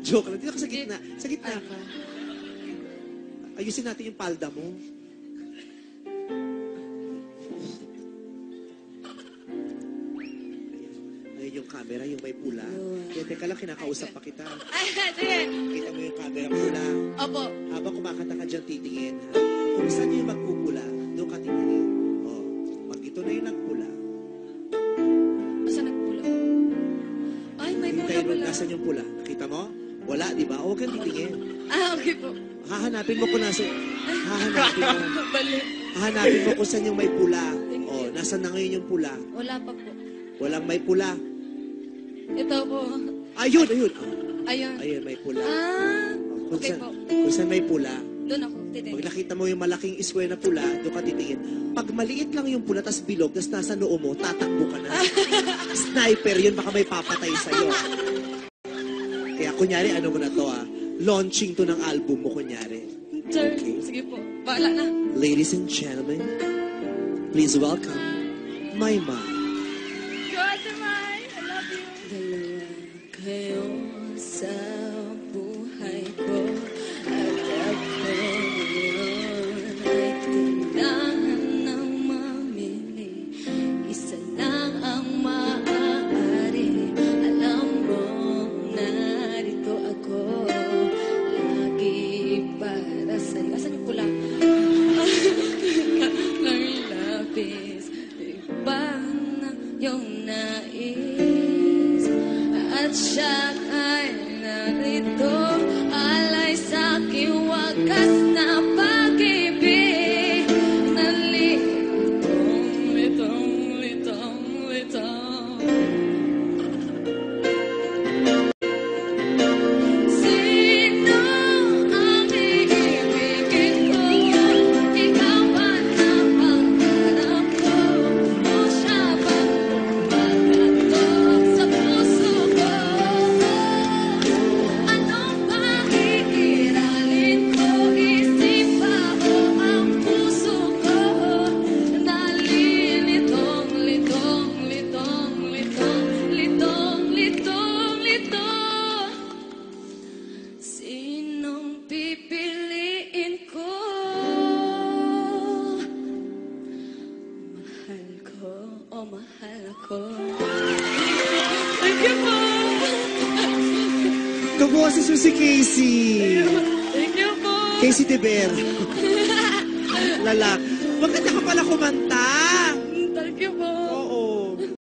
Joke lang. Dito ka sa gitna. Sa gitna ka. Ayusin natin yung palda mo. Ayun yung camera, yung may pula. Kaya teka lang, kinakausap pa kita. Sige. Kita mo yung camera pula. Opo. Habang kumakanta ka dyan, titingin. Kung saan yung magpupula, doon ka titingin. O, pag ito na yung nagpula. Asa nagpula? Ay, may pula Hintayin mo, pala. nasan yung pula? Nakita mo? Wala, di ba? Huwag kang titingin. Okay po. Hahanapin mo kung nasa... Hahanapin mo. Balik. Hahanapin mo kung saan yung may pula. O, nasan na ngayon yung pula? Wala pa po. Walang may pula. Ito po. Ayun, ayun. Ayun. Ayun, may pula. Kung Okay saan, po. kung saan may pula, Doon ako pag titingin. nakita mo yung malaking iswe na pula, doon ka titingin. Pag maliit lang yung pula, tas bilog, tas nasa noo mo, tatakbo ka na. Sniper yun, baka may papatay sa'yo. Kaya kunyari, ano mo na to launching to ng album mo, kunyari. Sir, Okay. sige po. Bahala na. Ladies and gentlemen, please welcome my mom. God, Mai, I love you. Dalawa kayo sa buhay ko at ako ngayon ay kailangan ng mamili. Isa lang ang maaari. Alam mo, narito ako lagi para sa'yo. Asan yung pula? Ng lapis, iba na yung nais. At siya ay narito, alay sa'king wagas na pag-ibig. Nalitong, litong, litong, litong. Sino ang iibigin ko? Ikaw ba na pangarap ko? O siya bang kumakatok sa puso ko? Anong pag-iiralin ko? Isip ba o ang puso ko? Nalilitong, litong, litong, litong, litong, litong, litong. Sinong pipiliin ko? Mahal ko o mahal ko? Thank you po. Kaboses mo si Casey. Thank you po. Casey De Ver. Lalak. Maganda ka pala kumanta.